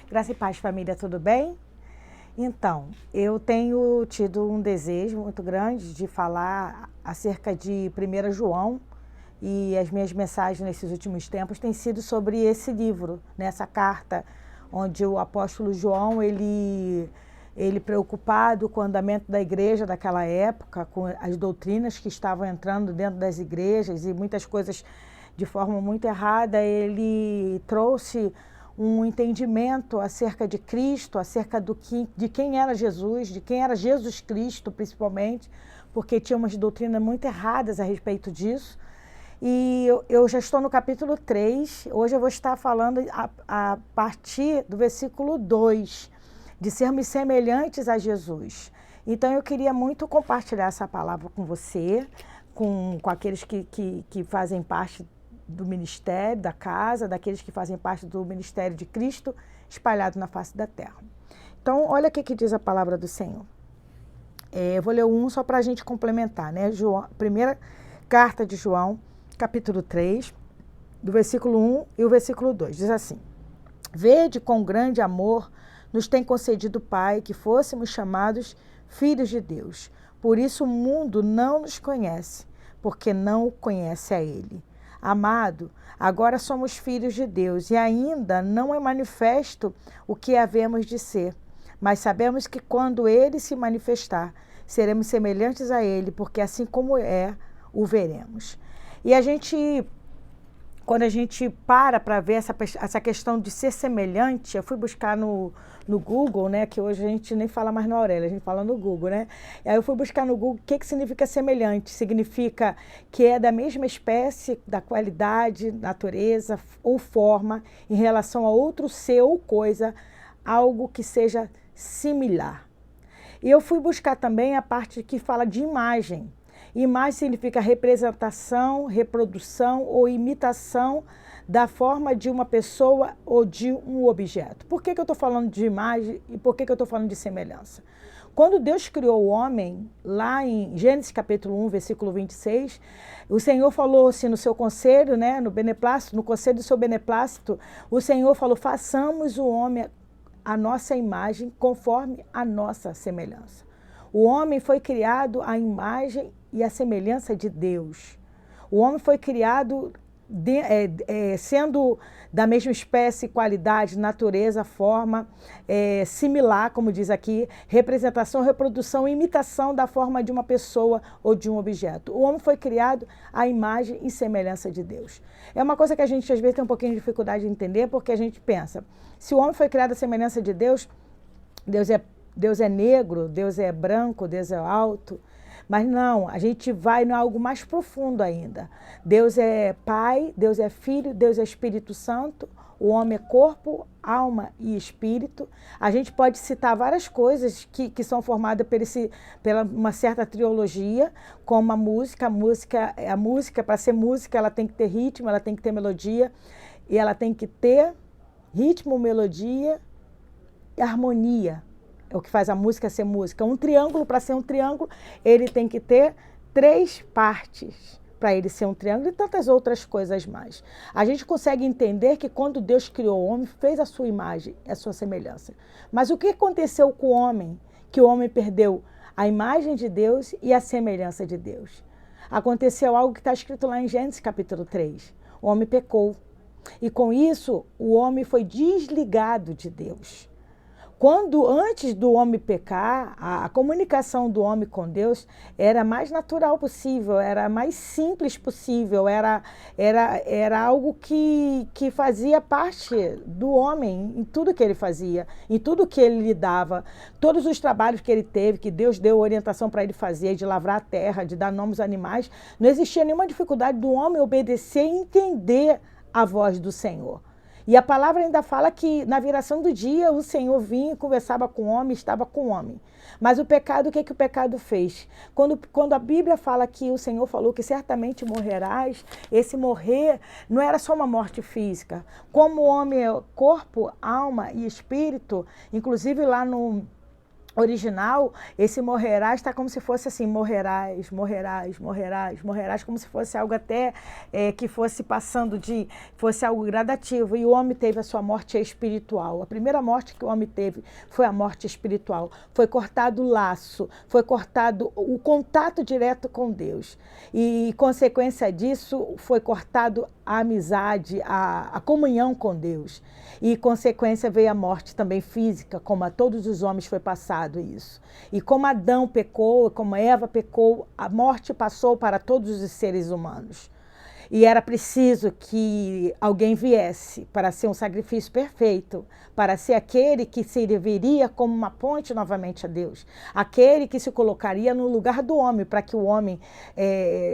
Graça e paz, família, tudo bem? Então, eu tenho tido um desejo muito grande de falar acerca de 1 João, e as minhas mensagens nesses últimos tempos têm sido sobre esse livro, nessa carta, onde o apóstolo João, ele preocupado com o andamento da igreja daquela época, com as doutrinas que estavam entrando dentro das igrejas e muitas coisas de forma muito errada, ele trouxe um entendimento acerca de Cristo, acerca de quem era Jesus, de quem era Jesus Cristo, principalmente, porque tinha umas doutrinas muito erradas a respeito disso. E eu já estou no capítulo 3, hoje eu vou estar falando a partir do versículo 2, de sermos semelhantes a Jesus. Então eu queria muito compartilhar essa palavra com você, com aqueles que fazem parte do ministério, da casa, daqueles que fazem parte do ministério de Cristo, espalhado na face da terra. Então, olha o que diz a palavra do Senhor. Eu vou ler um só para a gente complementar, né? Primeira carta de João, capítulo 3, do versículo 1 e o versículo 2. Diz assim: Vede com grande amor nos tem concedido o Pai que fôssemos chamados filhos de Deus. Por isso o mundo não nos conhece, porque não o conhece a Ele. Amado, agora somos filhos de Deus e ainda não é manifesto o que havemos de ser. Mas sabemos que quando Ele se manifestar, seremos semelhantes a Ele, porque assim como é, o veremos. E quando a gente para ver essa questão de ser semelhante, eu fui buscar no Google, né, que hoje a gente nem fala mais na Aurélia, a gente fala no Google, né? E aí eu fui buscar no Google o que significa semelhante. Significa que é da mesma espécie, da qualidade, natureza ou forma em relação a outro ser ou coisa, algo que seja similar. E eu fui buscar também a parte que fala de imagem. Imagem significa representação, reprodução ou imitação da forma de uma pessoa ou de um objeto. Por que eu estou falando de imagem e por que eu estou falando de semelhança? Quando Deus criou o homem, lá em Gênesis capítulo 1, versículo 26, o Senhor falou assim no seu conselho, né, no conselho do seu beneplácito, o Senhor falou: façamos o homem a nossa imagem conforme a nossa semelhança. O homem foi criado à imagem e à semelhança de Deus. O homem foi criado sendo da mesma espécie, qualidade, natureza, forma, similar, como diz aqui, representação, reprodução, imitação da forma de uma pessoa ou de um objeto. O homem foi criado à imagem e semelhança de Deus. É uma coisa que a gente às vezes tem um pouquinho de dificuldade de entender, porque a gente pensa, se o homem foi criado à semelhança de Deus, Deus é negro, Deus é branco, Deus é alto. Mas não, a gente vai em algo mais profundo ainda. Deus é Pai, Deus é Filho, Deus é Espírito Santo. O homem é corpo, alma e espírito. A gente pode citar várias coisas que são formadas pela uma certa trilogia, como a música. A música, para ser música, ela tem que ter ritmo, ela tem que ter melodia. E ela tem que ter ritmo, melodia e harmonia. É o que faz a música ser música. Um triângulo, para ser um triângulo, ele tem que ter 3 partes para ele ser um triângulo e tantas outras coisas mais. A gente consegue entender que quando Deus criou o homem, fez a sua imagem, a sua semelhança. Mas o que aconteceu com o homem? Que o homem perdeu a imagem de Deus e a semelhança de Deus. Aconteceu algo que está escrito lá em Gênesis capítulo 3. O homem pecou. E com isso, o homem foi desligado de Deus. Antes do homem pecar, a comunicação do homem com Deus era a mais natural possível, era a mais simples possível, era algo que fazia parte do homem em tudo que ele fazia, em tudo que ele lidava, todos os trabalhos que ele teve, que Deus deu orientação para ele fazer, de lavrar a terra, de dar nomes aos animais, não existia nenhuma dificuldade do homem obedecer e entender a voz do Senhor. E a palavra ainda fala que na viração do dia o Senhor vinha, conversava com o homem, estava com o homem. Mas o pecado, o que o pecado fez? Quando a Bíblia fala que o Senhor falou que certamente morrerás, esse morrer não era só uma morte física. Como o homem é corpo, alma e espírito, inclusive lá no original, esse morrerás está como se fosse assim, morrerás, morrerás, morrerás, morrerás, como se fosse algo até que fosse passando fosse algo gradativo. E o homem teve a sua morte espiritual. A primeira morte que o homem teve foi a morte espiritual. Foi cortado o laço, foi cortado o contato direto com Deus. E, consequência disso, foi cortado a amizade, a comunhão com Deus. E, consequência, veio a morte também física, como a todos os homens foi passado isso. E como Adão pecou, como Eva pecou, a morte passou para todos os seres humanos. E era preciso que alguém viesse para ser um sacrifício perfeito, para ser aquele que serviria como uma ponte novamente a Deus, aquele que se colocaria no lugar do homem, para que o homem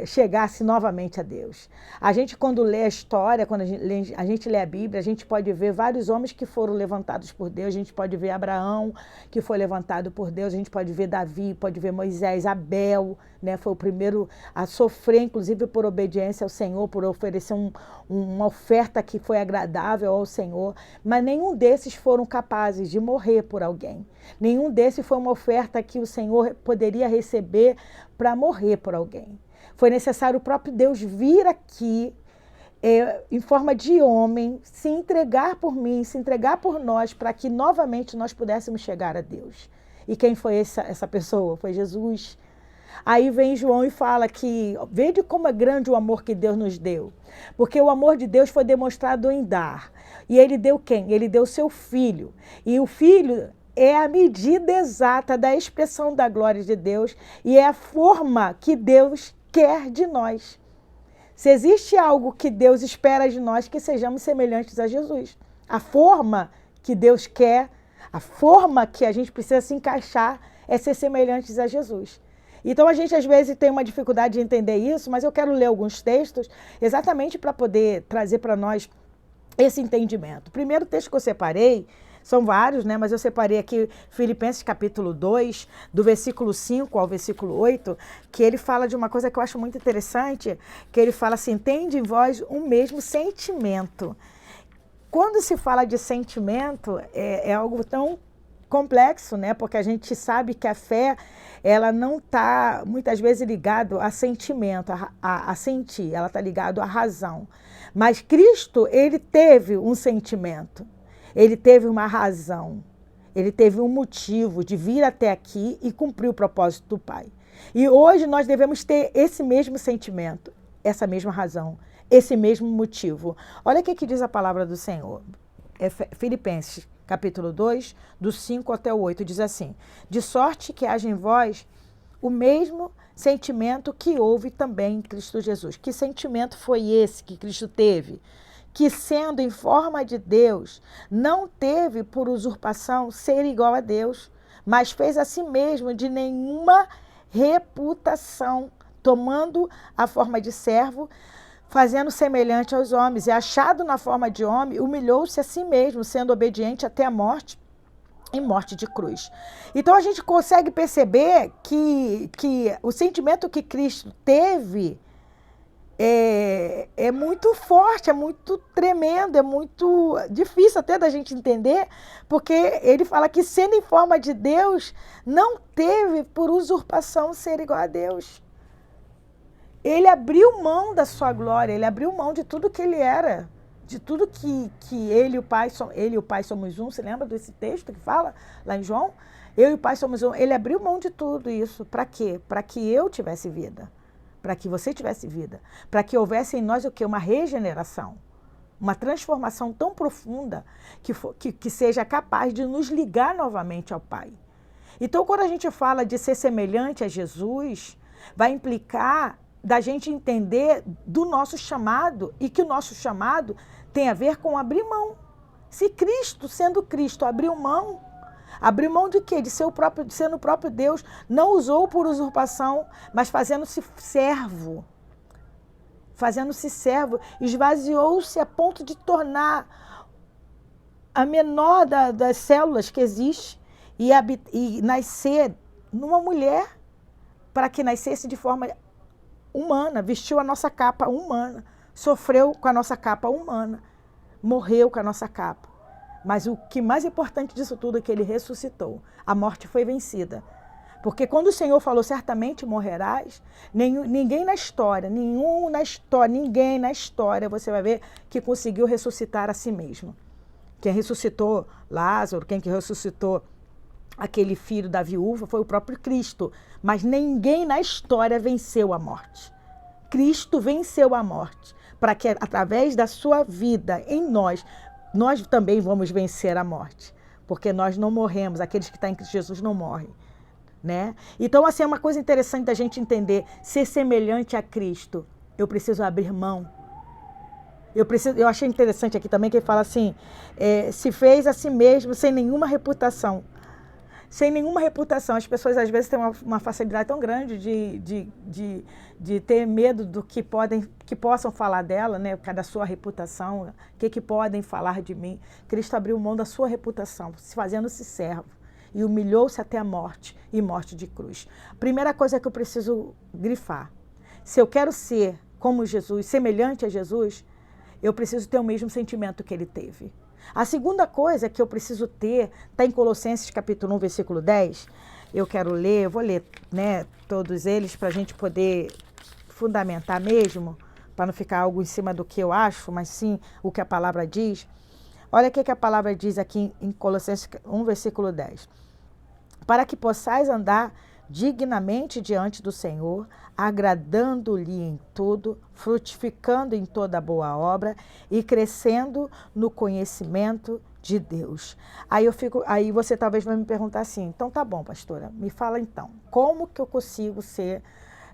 chegasse novamente a Deus. A gente, quando lê a história, quando a gente lê a Bíblia, a gente pode ver vários homens que foram levantados por Deus, a gente pode ver Abraão, que foi levantado por Deus, a gente pode ver Davi, pode ver Moisés, Abel, né, foi o primeiro a sofrer, inclusive por obediência ao Senhor, por oferecer uma oferta que foi agradável ao Senhor, mas nenhum desses foram capazes de morrer por alguém. Nenhum desses foi uma oferta que o Senhor poderia receber para morrer por alguém. Foi necessário o próprio Deus vir aqui em forma de homem, se entregar por mim, se entregar por nós, para que novamente nós pudéssemos chegar a Deus. E quem foi essa pessoa? Foi Jesus. Aí vem João e fala que, vede como é grande o amor que Deus nos deu. Porque o amor de Deus foi demonstrado em dar. E ele deu quem? Ele deu seu filho. E o filho é a medida exata da expressão da glória de Deus e é a forma que Deus quer de nós. Se existe algo que Deus espera de nós, que sejamos semelhantes a Jesus. A forma que Deus quer, a forma que a gente precisa se encaixar é ser semelhantes a Jesus. Então a gente às vezes tem uma dificuldade de entender isso, mas eu quero ler alguns textos exatamente para poder trazer para nós esse entendimento. O primeiro texto que eu separei, são vários, né? Mas eu separei aqui Filipenses capítulo 2, do versículo 5 ao versículo 8, que ele fala de uma coisa que eu acho muito interessante, que ele fala assim, tende em vós o mesmo sentimento. Quando se fala de sentimento, é algo tão complexo, né? Porque a gente sabe que a fé, ela não está muitas vezes ligado a sentimento, a sentir, ela está ligado à razão. Mas Cristo, ele teve um sentimento, ele teve uma razão, ele teve um motivo de vir até aqui e cumprir o propósito do Pai. E hoje nós devemos ter esse mesmo sentimento, essa mesma razão, esse mesmo motivo. Olha o que diz a palavra do Senhor. Filipenses capítulo 2, do 5 até o 8, diz assim, de sorte que haja em vós o mesmo sentimento que houve também em Cristo Jesus. Que sentimento foi esse que Cristo teve? Que sendo em forma de Deus, não teve por usurpação ser igual a Deus, mas fez a si mesmo de nenhuma reputação, tomando a forma de servo, fazendo semelhante aos homens, e achado na forma de homem, humilhou-se a si mesmo, sendo obediente até a morte, em morte de cruz. Então a gente consegue perceber que o sentimento que Cristo teve é muito forte, é muito tremendo, é muito difícil até da gente entender, porque ele fala que sendo em forma de Deus, não teve por usurpação ser igual a Deus. Ele abriu mão da sua glória, ele abriu mão de tudo que ele era, de tudo que ele e o Pai somos um. Você lembra desse texto que fala lá em João? Eu e o Pai somos um. Ele abriu mão de tudo isso. Para quê? Para que eu tivesse vida, para que você tivesse vida, para que houvesse em nós o quê? Uma regeneração, uma transformação tão profunda que seja capaz de nos ligar novamente ao Pai. Então, quando a gente fala de ser semelhante a Jesus, vai implicar da gente entender do nosso chamado e que o nosso chamado tem a ver com abrir mão. Se Cristo, sendo Cristo, abriu mão de quê? De ser sendo o próprio Deus, não usou por usurpação, mas fazendo-se servo, esvaziou-se a ponto de tornar a menor das células que existe e nascer numa mulher, para que nascesse de forma humana, vestiu a nossa capa humana, sofreu com a nossa capa humana, morreu com a nossa capa. Mas o que mais importante disso tudo é que ele ressuscitou. A morte foi vencida. Porque quando o Senhor falou, certamente morrerás, ninguém na história, ninguém na história, você vai ver que conseguiu ressuscitar a si mesmo. Quem ressuscitou Lázaro, quem que ressuscitou aquele filho da viúva foi o próprio Cristo. Mas ninguém na história venceu a morte. Cristo venceu a morte, para que através da sua vida em nós também vamos vencer a morte. Porque nós não morremos, aqueles que estão em Cristo Jesus não morrem. Né? Então, assim, é uma coisa interessante da gente entender, ser semelhante a Cristo, eu preciso abrir mão. Eu achei interessante aqui também que ele fala assim, se fez a si mesmo sem nenhuma reputação. Sem nenhuma reputação. As pessoas às vezes têm uma facilidade tão grande de ter medo do que possam falar dela, né? Por causa da sua reputação, o que podem falar de mim. Cristo abriu mão da sua reputação, se fazendo-se servo. E humilhou-se até a morte, e morte de cruz. Primeira coisa que eu preciso grifar. Se eu quero ser como Jesus, semelhante a Jesus, eu preciso ter o mesmo sentimento que ele teve. A segunda coisa que eu preciso ter, está em Colossenses capítulo 1, versículo 10. Eu quero ler, eu vou ler, né, todos eles para a gente poder fundamentar mesmo, para não ficar algo em cima do que eu acho, mas sim o que a palavra diz. Olha o que a palavra diz aqui em Colossenses 1, versículo 10. Para que possais andar dignamente diante do Senhor, agradando-lhe em tudo, frutificando em toda boa obra e crescendo no conhecimento de Deus. Aí você talvez vai me perguntar assim, então tá bom, pastora, me fala então, como que eu consigo ser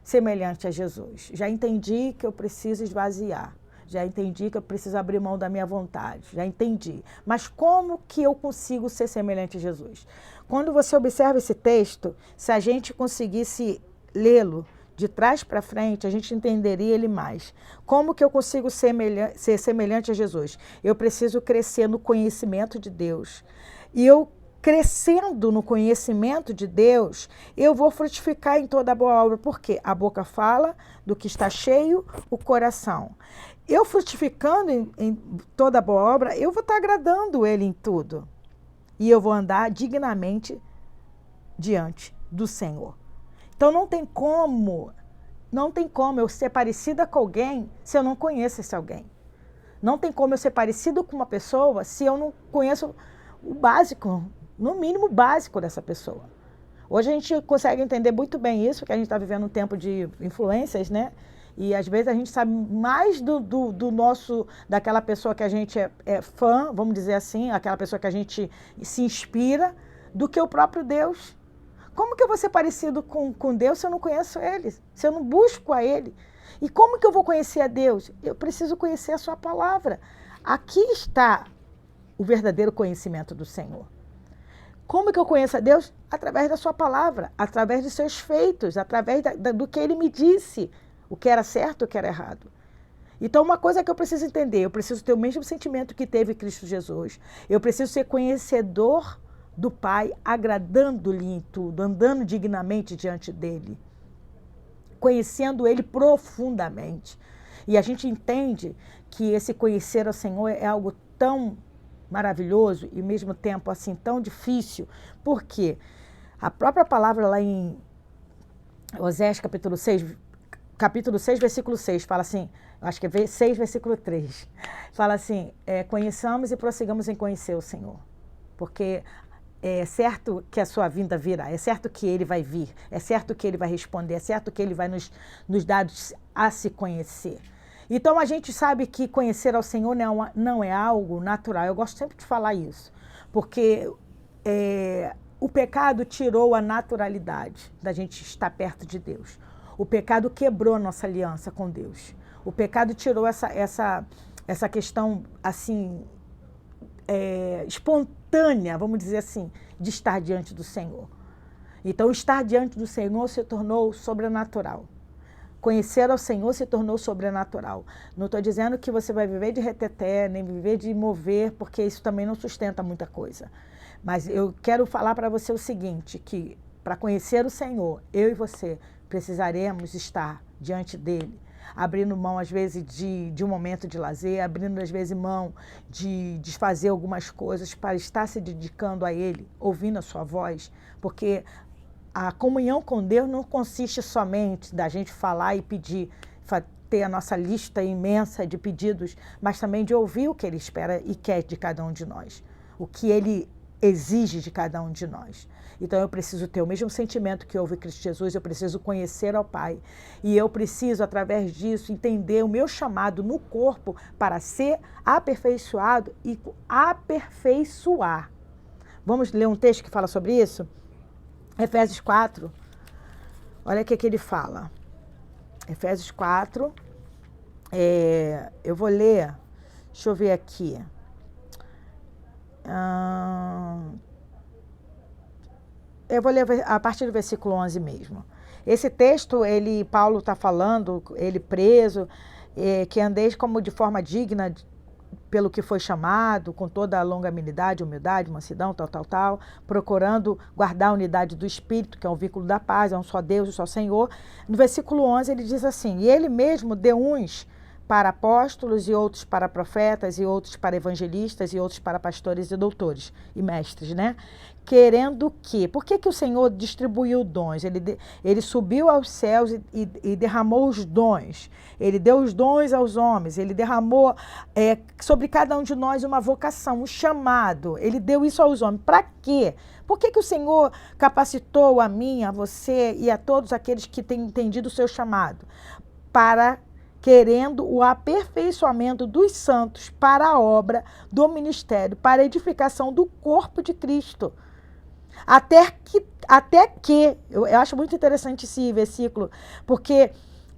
semelhante a Jesus? Já entendi que eu preciso esvaziar. Já entendi que eu preciso abrir mão da minha vontade, já entendi. Mas como que eu consigo ser semelhante a Jesus? Quando você observa esse texto, se a gente conseguisse lê-lo de trás para frente, a gente entenderia ele mais. Como que eu consigo ser semelhante a Jesus? Eu preciso crescer no conhecimento de Deus. E eu crescendo no conhecimento de Deus, eu vou frutificar em toda a boa obra. Por quê? A boca fala do que está cheio, o coração. Eu frutificando em toda a boa obra, eu vou estar agradando ele em tudo. E eu vou andar dignamente diante do Senhor. Então não tem como eu ser parecida com alguém se eu não conheço esse alguém. Não tem como eu ser parecido com uma pessoa se eu não conheço o básico, no mínimo básico dessa pessoa. Hoje a gente consegue entender muito bem isso, que a gente está vivendo um tempo de influências, né? E às vezes a gente sabe mais daquela pessoa que a gente é fã, vamos dizer assim, aquela pessoa que a gente se inspira, do que o próprio Deus. Como que eu vou ser parecido com Deus se eu não conheço Ele? Se eu não busco a Ele? E como que eu vou conhecer a Deus? Eu preciso conhecer a sua palavra. Aqui está o verdadeiro conhecimento do Senhor. Como que eu conheço a Deus? Através da sua palavra, através dos seus feitos, através do que Ele me disse. O que era certo, o que era errado. Então, uma coisa que eu preciso entender, eu preciso ter o mesmo sentimento que teve Cristo Jesus. Eu preciso ser conhecedor do Pai, agradando-lhe em tudo, andando dignamente diante dele, conhecendo ele profundamente. E a gente entende que esse conhecer ao Senhor é algo tão maravilhoso e, ao mesmo tempo, assim, tão difícil, porque a própria palavra lá em Oséias, capítulo 6, versículo 6, fala assim, acho que é 6, versículo 3, fala assim, conheçamos e prossigamos em conhecer o Senhor, porque é certo que a sua vinda virá, é certo que ele vai vir, é certo que ele vai responder, é certo que ele vai nos dar a se conhecer. Então a gente sabe que conhecer ao Senhor não é algo natural, eu gosto sempre de falar isso, porque o pecado tirou a naturalidade da gente estar perto de Deus. O pecado quebrou a nossa aliança com Deus. O pecado tirou essa questão assim, espontânea, vamos dizer assim, de estar diante do Senhor. Então, estar diante do Senhor se tornou sobrenatural. Conhecer ao Senhor se tornou sobrenatural. Não estou dizendo que você vai viver de reteté, nem viver de mover, porque isso também não sustenta muita coisa. Mas eu quero falar para você o seguinte, que para conhecer o Senhor, eu e você, precisaremos estar diante dele, abrindo mão, às vezes, de um momento de lazer, abrindo, às vezes, mão de desfazer algumas coisas para estar se dedicando a Ele, ouvindo a sua voz, porque a comunhão com Deus não consiste somente da gente falar e pedir, ter a nossa lista imensa de pedidos, mas também de ouvir o que Ele espera e quer de cada um de nós, o que Ele exige de cada um de nós. Então eu preciso ter o mesmo sentimento que houve em Cristo Jesus, eu preciso conhecer ao Pai. E eu preciso, através disso, entender o meu chamado no corpo para ser aperfeiçoado e aperfeiçoar. Vamos ler um texto que fala sobre isso? Efésios 4. Olha o que ele fala. Efésios 4. Eu vou ler, deixa eu ver aqui. Eu vou ler a partir do versículo 11 mesmo. Esse texto, Paulo está falando, ele preso, que andeis como de forma digna pelo que foi chamado, com toda a longanimidade, humildade, mansidão, tal, procurando guardar a unidade do Espírito, que é um vínculo da paz, é um só Deus, um só Senhor. No versículo 11 ele diz assim, e ele mesmo deu uns para apóstolos, e outros para profetas, e outros para evangelistas, e outros para pastores e doutores e mestres, né? Querendo que... Por que o Senhor distribuiu dons? Ele subiu aos céus e derramou os dons. Ele deu os dons aos homens. Ele derramou sobre cada um de nós uma vocação, um chamado. Ele deu isso aos homens. Para quê? Por que o Senhor capacitou a mim, a você e a todos aqueles que têm entendido o seu chamado? Querendo o aperfeiçoamento dos santos para a obra do ministério, para a edificação do corpo de Cristo. Até que eu acho muito interessante esse versículo, porque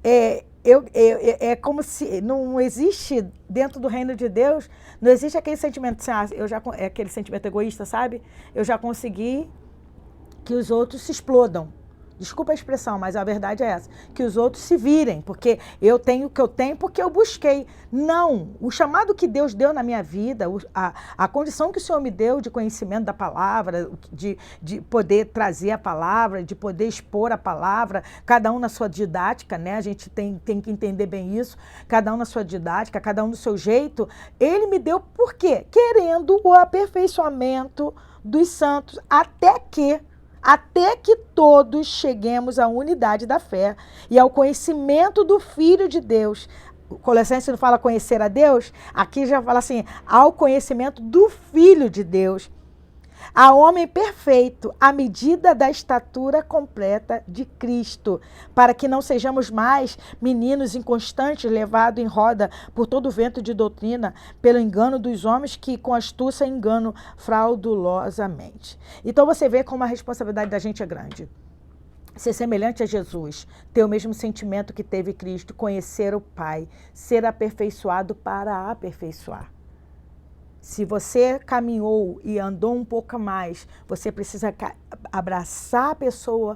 é como se não existe dentro do reino de Deus, não existe aquele sentimento assim, aquele sentimento egoísta, sabe? Eu já consegui que os outros se explodam. Desculpa a expressão, mas a verdade é essa. Que os outros se virem, porque eu tenho o que eu tenho porque eu busquei. Não, o chamado que Deus deu na minha vida, a condição que o Senhor me deu de conhecimento da palavra, de poder trazer a palavra, de poder expor a palavra, cada um na sua didática, né? A gente tem que entender bem isso, cada um na sua didática, cada um do seu jeito. Ele me deu por quê? Querendo o aperfeiçoamento dos santos, até que todos cheguemos à unidade da fé e ao conhecimento do Filho de Deus. O Colossenses não fala conhecer a Deus? Aqui já fala assim, ao conhecimento do Filho de Deus. A homem perfeito, à medida da estatura completa de Cristo, para que não sejamos mais meninos inconstantes, levados em roda por todo o vento de doutrina, pelo engano dos homens que com astúcia enganam fraudulosamente. Então você vê como a responsabilidade da gente é grande. Ser semelhante a Jesus, ter o mesmo sentimento que teve Cristo, conhecer o Pai, ser aperfeiçoado para aperfeiçoar. Se você caminhou e andou um pouco mais, você precisa abraçar a pessoa,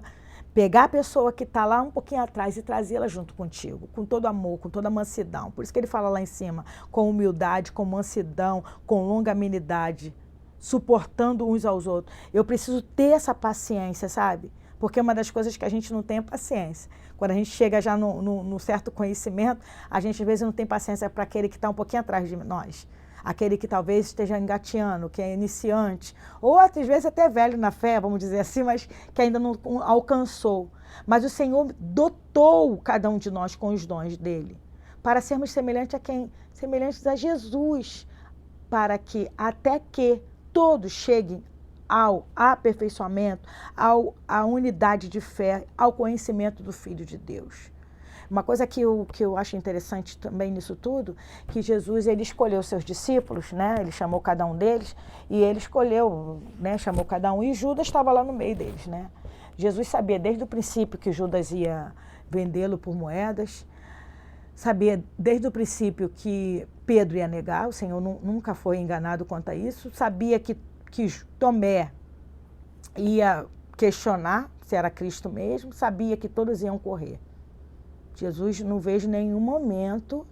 pegar a pessoa que está lá um pouquinho atrás e trazê-la junto contigo, com todo amor, com toda mansidão. Por isso que ele fala lá em cima, com humildade, com mansidão, com longanimidade, suportando uns aos outros. Eu preciso ter essa paciência, sabe? Porque uma das coisas que a gente não tem é paciência. Quando a gente chega já no certo conhecimento, a gente às vezes não tem paciência para aquele que está um pouquinho atrás de nós. Aquele que talvez esteja engateando, que é iniciante, ou às vezes até velho na fé, vamos dizer assim, mas que ainda não alcançou. Mas o Senhor dotou cada um de nós com os dons dele, para sermos semelhantes a quem? Semelhantes a Jesus, para que até que todos cheguem ao aperfeiçoamento, à unidade de fé, ao conhecimento do Filho de Deus. Uma coisa que eu acho interessante também nisso tudo, que Jesus ele escolheu seus discípulos, né? Ele chamou cada um deles e ele escolheu, né? Chamou cada um e Judas estava lá no meio deles, né? Jesus sabia desde o princípio que Judas ia vendê-lo por moedas, sabia desde o princípio que Pedro ia negar, o Senhor nunca foi enganado quanto a isso, sabia que Tomé ia questionar se era Cristo mesmo, sabia que todos iam correr. Jesus, não vejo nenhum momento,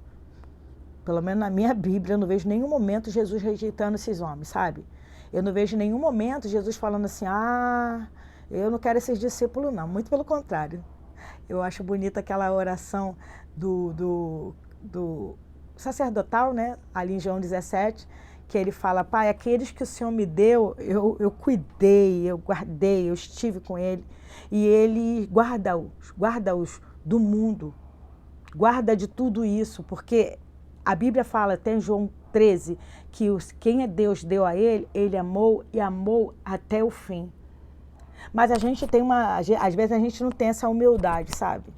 pelo menos na minha Bíblia, eu não vejo nenhum momento Jesus rejeitando esses homens, sabe? Eu não vejo nenhum momento Jesus falando assim, eu não quero esses discípulos não, muito pelo contrário. Eu acho bonita aquela oração do sacerdotal, né? Ali em João 17, que ele fala, Pai, aqueles que o Senhor me deu, eu cuidei, eu guardei, eu estive com ele. E ele guarda-os do mundo, guarda de tudo isso, porque a Bíblia fala, até em João 13, que quem Deus deu a ele, ele amou e amou até o fim. Mas a gente tem às vezes a gente não tem essa humildade, sabe?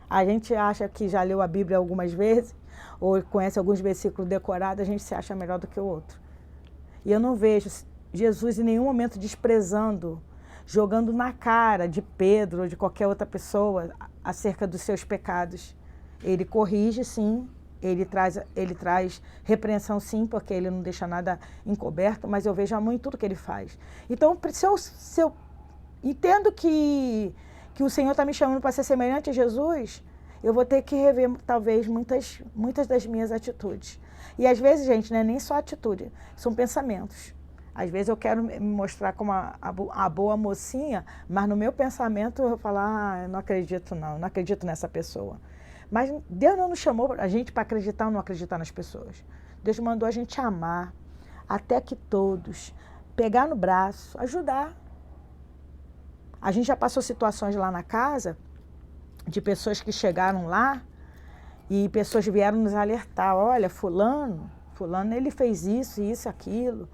A gente acha que já leu a Bíblia algumas vezes, ou conhece alguns versículos decorados, a gente se acha melhor do que o outro. E eu não vejo Jesus em nenhum momento desprezando, jogando na cara de Pedro ou de qualquer outra pessoa acerca dos seus pecados. Ele corrige, sim, ele traz repreensão, sim, porque ele não deixa nada encoberto, mas eu vejo amor em tudo que ele faz. Então, se eu entendo que o Senhor está me chamando para ser semelhante a Jesus, eu vou ter que rever, talvez, muitas das minhas atitudes. E às vezes, gente, não é nem só atitude, são pensamentos. Às vezes eu quero me mostrar como a boa mocinha, mas no meu pensamento eu falo, eu não acredito não acredito nessa pessoa. Mas Deus não nos chamou a gente para acreditar ou não acreditar nas pessoas. Deus mandou a gente amar, até que todos, pegar no braço, ajudar. A gente já passou situações lá na casa, de pessoas que chegaram lá e pessoas vieram nos alertar, olha, fulano ele fez isso, aquilo.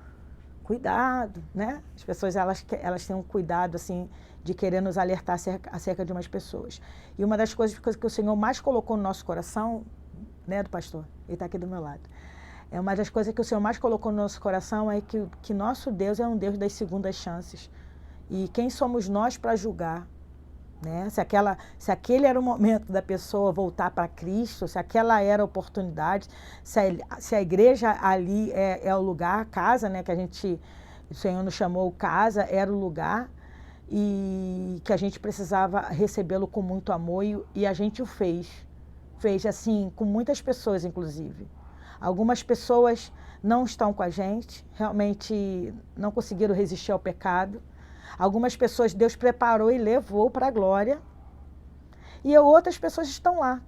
Cuidado, né? As pessoas, elas têm um cuidado, assim, de querer nos alertar acerca de umas pessoas. E uma das coisas que o Senhor mais colocou no nosso coração, né, do pastor? Ele está aqui do meu lado. Uma das coisas que o Senhor mais colocou no nosso coração é que nosso Deus é um Deus das segundas chances. E quem somos nós para julgar? Né? Se aquele era o momento da pessoa voltar para Cristo, se aquela era a oportunidade, se a igreja ali é o lugar, a casa, né, que o Senhor nos chamou casa, era o lugar, e que a gente precisava recebê-lo com muito amor, e a gente o fez assim, com muitas pessoas, inclusive. Algumas pessoas não estão com a gente, realmente não conseguiram resistir ao pecado. Algumas pessoas Deus preparou e levou para a glória. E outras pessoas estão lá,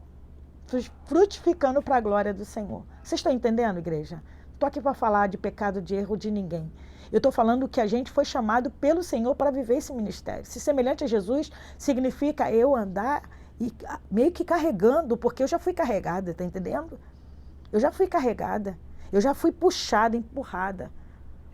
frutificando para a glória do Senhor. Vocês estão entendendo, igreja? Não estou aqui para falar de pecado, de erro de ninguém. Eu estou falando que a gente foi chamado pelo Senhor para viver esse ministério. Se semelhante a Jesus, significa eu andar e meio que carregando, porque eu já fui carregada, está entendendo? Eu já fui carregada, eu já fui puxada, empurrada.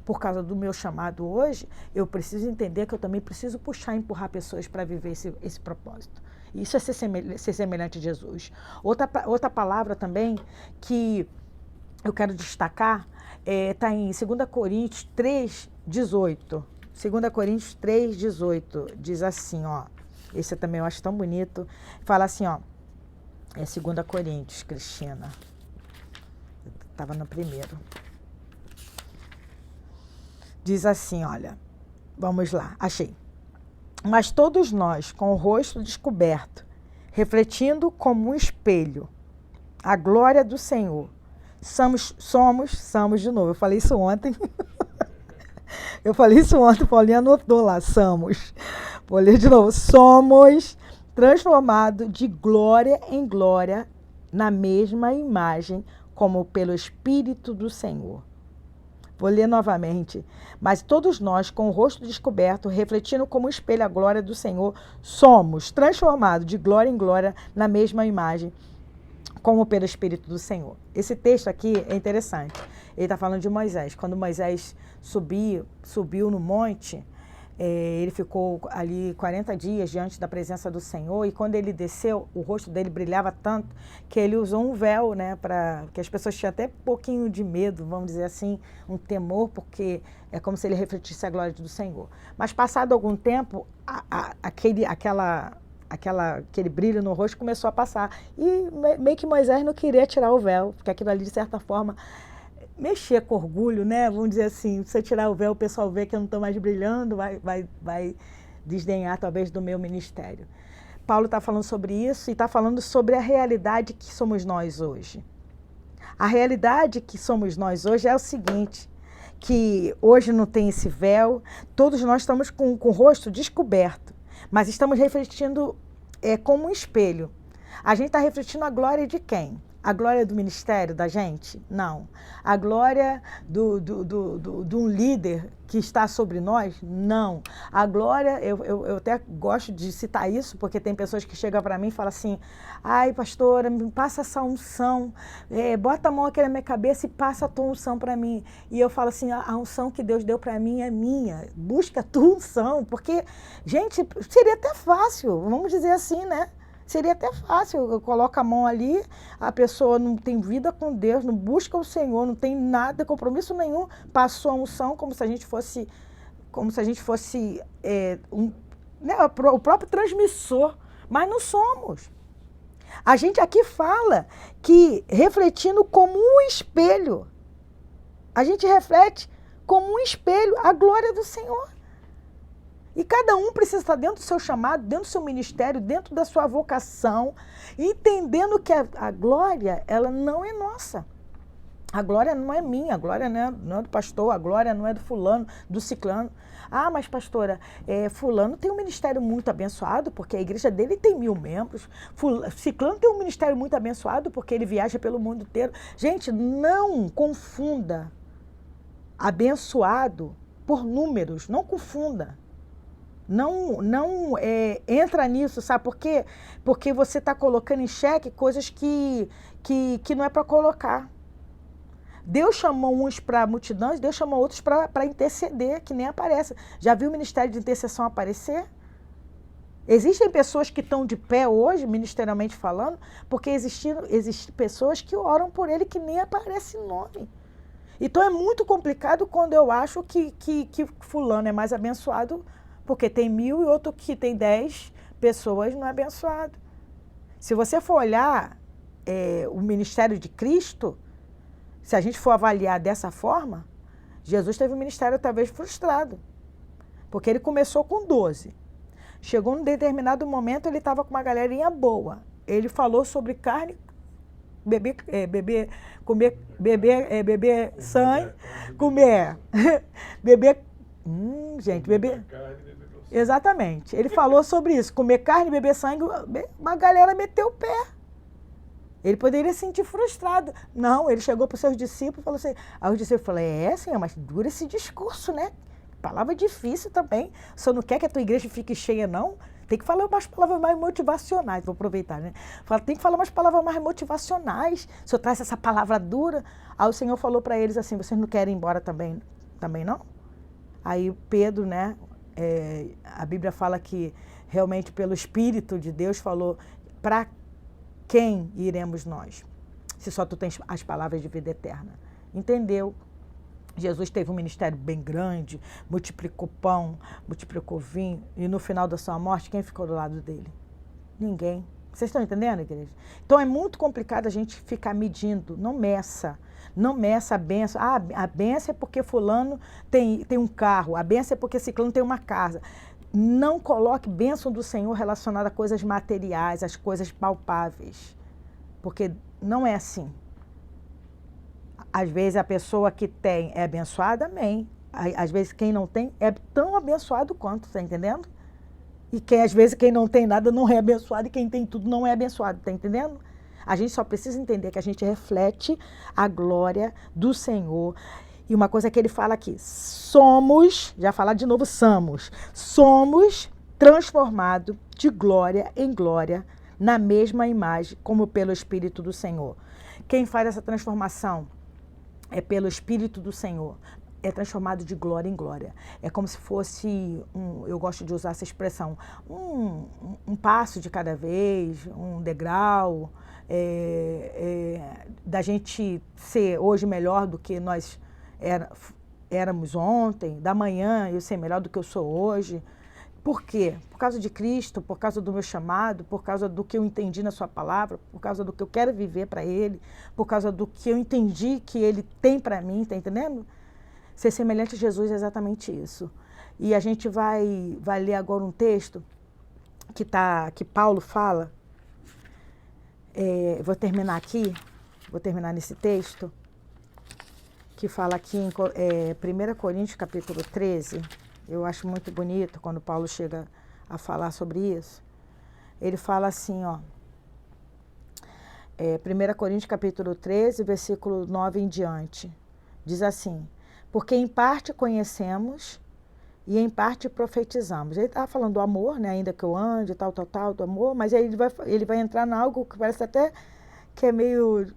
Por causa do meu chamado hoje, eu preciso entender que eu também preciso puxar e empurrar pessoas para viver esse propósito. Isso é ser semelhante a Jesus. Outra palavra também que eu quero destacar está em 2 Coríntios 3,18. 2 Coríntios 3,18 diz assim, ó. Esse também eu acho tão bonito. Fala assim, ó. É 2 Coríntios, Cristina. Eu estava no primeiro. Diz assim, olha, vamos lá, achei. Mas todos nós, com o rosto descoberto, refletindo como um espelho a glória do Senhor, somos de novo, eu falei isso ontem, Paulinha anotou lá, vou ler de novo, somos transformados de glória em glória na mesma imagem, como pelo Espírito do Senhor. Vou ler novamente. Mas todos nós, com o rosto descoberto, refletindo como espelho a glória do Senhor, somos transformados de glória em glória na mesma imagem, como pelo Espírito do Senhor. Esse texto aqui é interessante. Ele está falando de Moisés. Quando Moisés subiu no monte, ele ficou ali 40 dias diante da presença do Senhor, e quando ele desceu, o rosto dele brilhava tanto que ele usou um véu, né, que as pessoas tinham até um pouquinho de medo, vamos dizer assim, um temor, porque é como se ele refletisse a glória do Senhor. Mas passado algum tempo, aquele brilho no rosto começou a passar, e meio que Moisés não queria tirar o véu, porque aquilo ali, de certa forma, mexer com orgulho, né? Vamos dizer assim, se você tirar o véu, o pessoal vê que eu não estou mais brilhando, vai desdenhar talvez do meu ministério. Paulo está falando sobre isso e está falando sobre a realidade que somos nós hoje. A realidade que somos nós hoje é o seguinte, que hoje não tem esse véu, todos nós estamos com o rosto descoberto, mas estamos refletindo como um espelho. A gente está refletindo a glória de quem? A glória do ministério da gente? Não. A glória de um líder que está sobre nós? Não. A glória, eu até gosto de citar isso, porque tem pessoas que chegam para mim e falam assim, ai, pastora, me passa essa unção, bota a mão aqui na minha cabeça e passa a tua unção para mim. E eu falo assim, a unção que Deus deu para mim é minha, busca a tua unção, porque, gente, seria até fácil, vamos dizer assim, né? Seria até fácil, eu coloco a mão ali, a pessoa não tem vida com Deus, não busca o Senhor, não tem nada, compromisso nenhum, passou a unção como se a gente fosse, né, o próprio transmissor, mas não somos. A gente aqui fala que refletindo como um espelho, a gente reflete como um espelho a glória do Senhor. E cada um precisa estar dentro do seu chamado, dentro do seu ministério, dentro da sua vocação, entendendo que a glória, ela não é nossa. A glória não é minha, a glória não é do pastor, a glória não é do fulano, do ciclano. Ah, mas pastora, fulano tem um ministério muito abençoado, porque a igreja dele tem 1000 membros. Ciclano tem um ministério muito abençoado, porque ele viaja pelo mundo inteiro. Gente, não confunda abençoado por números, não confunda. Não entra nisso, sabe por quê? Porque você está colocando em xeque coisas que não é para colocar. Deus chamou uns para multidões, Deus chamou outros para interceder, que nem aparece. Já viu o ministério de intercessão aparecer? Existem pessoas que estão de pé hoje, ministerialmente falando, porque existem pessoas que oram por ele que nem aparece nome. Então é muito complicado quando eu acho que fulano é mais abençoado porque tem 1000 e outro que tem 10 pessoas não é abençoado. Se você for olhar o ministério de Cristo, se a gente for avaliar dessa forma, Jesus teve um ministério talvez frustrado, porque ele começou com 12. Chegou num determinado momento, ele estava com uma galerinha boa. Ele falou sobre carne, beber sangue, comer, beber... gente, beber... Exatamente. Ele falou sobre isso, comer carne, beber sangue, uma galera meteu o pé. Ele poderia se sentir frustrado. Não, ele chegou para os seus discípulos e falou assim, aí os discípulos falaram, Senhor, mas dura esse discurso, né? Palavra difícil também. O Senhor não quer que a tua igreja fique cheia, não? Tem que falar umas palavras mais motivacionais, vou aproveitar, né? Tem que falar umas palavras mais motivacionais. O Senhor traz essa palavra dura. Aí o Senhor falou para eles assim, vocês não querem ir embora também não? Aí Pedro, né? A Bíblia fala que realmente pelo Espírito de Deus falou, para quem iremos nós? Se só tu tens as palavras de vida eterna. Entendeu? Jesus teve um ministério bem grande, multiplicou pão, multiplicou vinho, e no final da sua morte, quem ficou do lado dele? Ninguém. Vocês estão entendendo, igreja? Então é muito complicado a gente ficar medindo, não meça a bênção. Ah, a bênção é porque fulano tem um carro, a bênção é porque ciclano tem uma casa. Não coloque bênção do Senhor relacionada a coisas materiais, às coisas palpáveis, porque não é assim. Às vezes a pessoa que tem é abençoada, amém. Às vezes quem não tem é tão abençoado quanto, tá entendendo? E às vezes quem não tem nada não é abençoado e quem tem tudo não é abençoado, tá entendendo? A gente só precisa entender que a gente reflete a glória do Senhor. E uma coisa que ele fala aqui, já falar de novo, somos transformados de glória em glória na mesma imagem, como pelo Espírito do Senhor. Quem faz essa transformação é pelo Espírito do Senhor. É transformado de glória em glória. É como se fosse, eu gosto de usar essa expressão, um passo de cada vez, um degrau, da gente ser hoje melhor do que nós éramos ontem, da manhã eu ser melhor do que eu sou hoje. Por quê? Por causa de Cristo, por causa do meu chamado, por causa do que eu entendi na sua palavra, por causa do que eu quero viver para Ele, por causa do que eu entendi que Ele tem para mim, tá entendendo? Ser semelhante a Jesus é exatamente isso. E a gente vai ler agora um texto que Paulo fala, vou terminar nesse texto, que fala aqui em 1 Coríntios capítulo 13, eu acho muito bonito quando Paulo chega a falar sobre isso. Ele fala assim, ó, 1 Coríntios capítulo 13, versículo 9 em diante. Diz assim: porque em parte conhecemos e em parte profetizamos. Ele estava falando do amor, né? Ainda que eu ande, tal, do amor, mas aí ele vai entrar em algo que parece até que é meio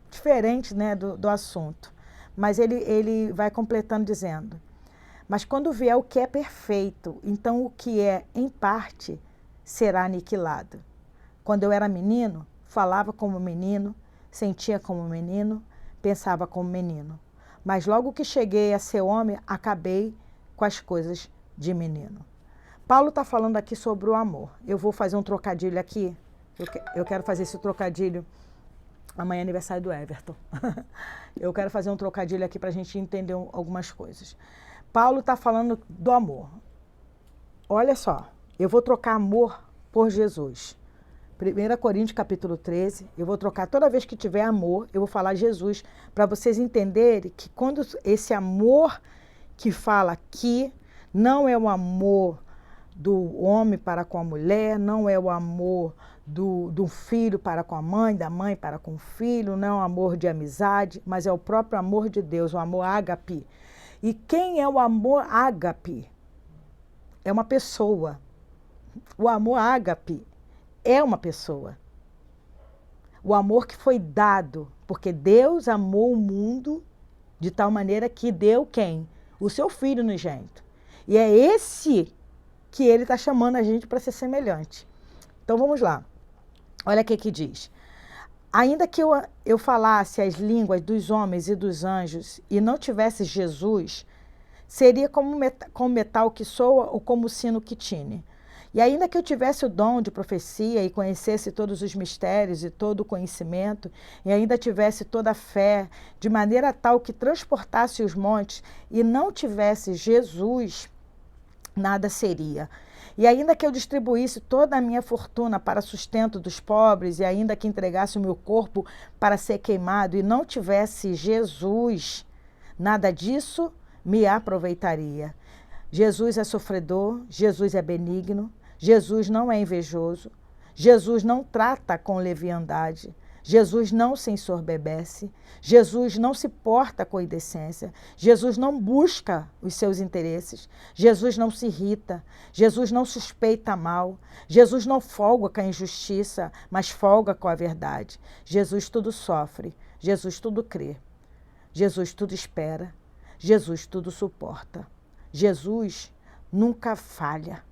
diferente, né, do assunto. Mas ele vai completando dizendo: mas quando vier o que é perfeito, então o que é em parte será aniquilado. Quando eu era menino, falava como menino, sentia como menino, pensava como menino. Mas logo que cheguei a ser homem, acabei com as coisas de menino. Paulo está falando aqui sobre o amor. Eu vou fazer um trocadilho aqui. Eu quero fazer esse trocadilho. Amanhã é aniversário do Everton. Eu quero fazer um trocadilho aqui para a gente entender algumas coisas. Paulo está falando do amor. Olha só, eu vou trocar amor por Jesus. 1 Coríntios capítulo 13, eu vou trocar toda vez que tiver amor, eu vou falar Jesus, para vocês entenderem que quando esse amor que fala aqui não é o amor do homem para com a mulher, não é o amor do filho para com a mãe, da mãe para com o filho, não é um amor de amizade, mas é o próprio amor de Deus, o amor ágape. E quem é o amor ágape? É uma pessoa. O amor ágape é uma pessoa. O amor que foi dado, porque Deus amou o mundo de tal maneira que deu quem? O seu Filho unigênito. E é esse que ele está chamando a gente para ser semelhante. Então vamos lá. Olha o que diz. Ainda que eu falasse as línguas dos homens e dos anjos e não tivesse Jesus, seria como metal que soa ou como sino que tine. E ainda que eu tivesse o dom de profecia e conhecesse todos os mistérios e todo o conhecimento, e ainda tivesse toda a fé, de maneira tal que transportasse os montes, e não tivesse Jesus, nada seria. E ainda que eu distribuísse toda a minha fortuna para sustento dos pobres, e ainda que entregasse o meu corpo para ser queimado, e não tivesse Jesus, nada disso me aproveitaria. Jesus é sofredor, Jesus é benigno, Jesus não é invejoso, Jesus não trata com leviandade, Jesus não se ensoberbece, Jesus não se porta com indecência, Jesus não busca os seus interesses, Jesus não se irrita, Jesus não suspeita mal, Jesus não folga com a injustiça, mas folga com a verdade. Jesus tudo sofre, Jesus tudo crê, Jesus tudo espera, Jesus tudo suporta. Jesus nunca falha.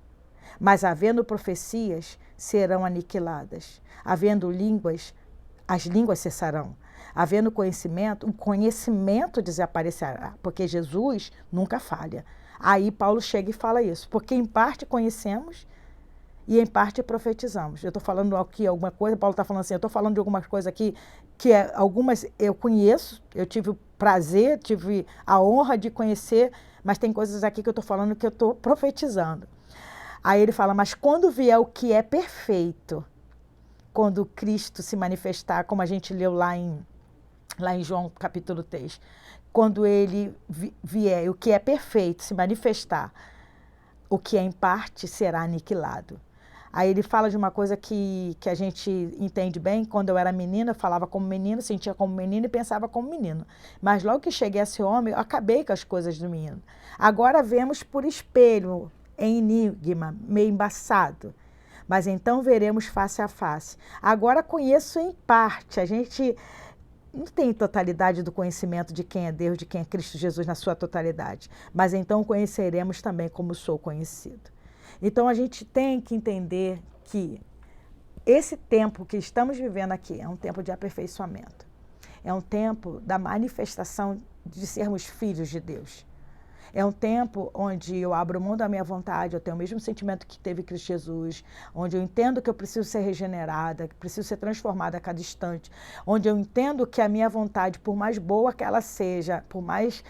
Mas havendo profecias, serão aniquiladas. Havendo línguas, as línguas cessarão. Havendo conhecimento, o conhecimento desaparecerá, porque Jesus nunca falha. Aí Paulo chega e fala isso, porque em parte conhecemos e em parte profetizamos. Eu estou falando aqui alguma coisa, Paulo está falando assim, eu estou falando de algumas coisas aqui, que algumas eu conheço, eu tive o prazer, tive a honra de conhecer, mas tem coisas aqui que eu estou falando que eu estou profetizando. Aí ele fala, mas quando vier o que é perfeito, quando Cristo se manifestar, como a gente leu lá em João capítulo 3, quando ele vier, o que é perfeito se manifestar, o que é em parte será aniquilado. Aí ele fala de uma coisa que a gente entende bem. Quando eu era menina, eu falava como menino, sentia como menino e pensava como menino. Mas logo que cheguei a ser homem, eu acabei com as coisas do menino. Agora vemos por espelho, em enigma, meio embaçado. Mas então veremos face a face. Agora conheço em parte. A gente não tem totalidade do conhecimento de quem é Deus, de quem é Cristo Jesus na sua totalidade. Mas então conheceremos também como sou conhecido. Então a gente tem que entender que esse tempo que estamos vivendo aqui é um tempo de aperfeiçoamento. É um tempo da manifestação de sermos filhos de Deus. É um tempo onde eu abro mão da minha vontade, eu tenho o mesmo sentimento que teve Cristo Jesus, onde eu entendo que eu preciso ser regenerada, que preciso ser transformada a cada instante, onde eu entendo que a minha vontade, por mais boa que ela seja, por mais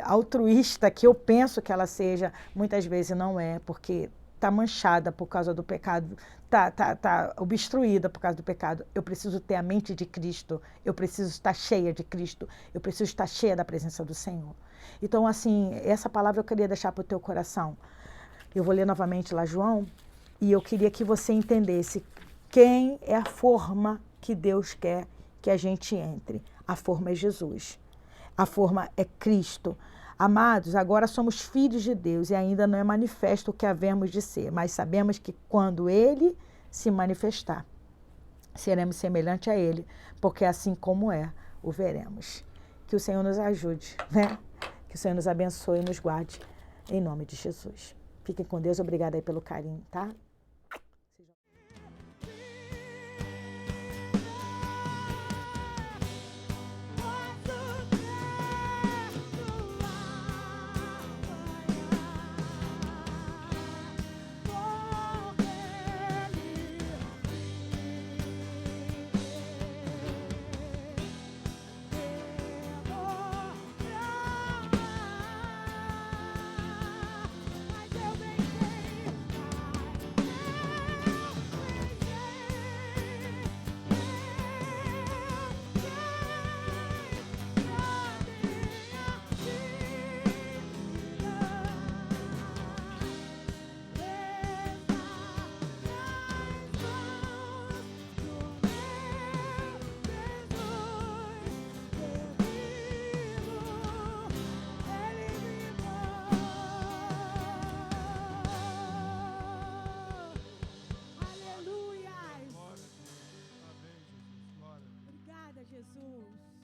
altruísta que eu penso que ela seja, muitas vezes não é, porque está manchada por causa do pecado, está obstruída por causa do pecado. Eu preciso ter a mente de Cristo, eu preciso estar cheia de Cristo, eu preciso estar cheia da presença do Senhor. Então, assim, essa palavra eu queria deixar para o teu coração. Eu vou ler novamente lá João, e eu queria que você entendesse quem é a forma que Deus quer que a gente entre. A forma é Jesus. A forma é Cristo. Amados, agora somos filhos de Deus e ainda não é manifesto o que havemos de ser, mas sabemos que quando Ele se manifestar, seremos semelhantes a Ele, porque assim como é, o veremos. Que o Senhor nos ajude, né? Que o Senhor nos abençoe e nos guarde, em nome de Jesus. Fiquem com Deus, obrigada aí pelo carinho, tá? Jesus.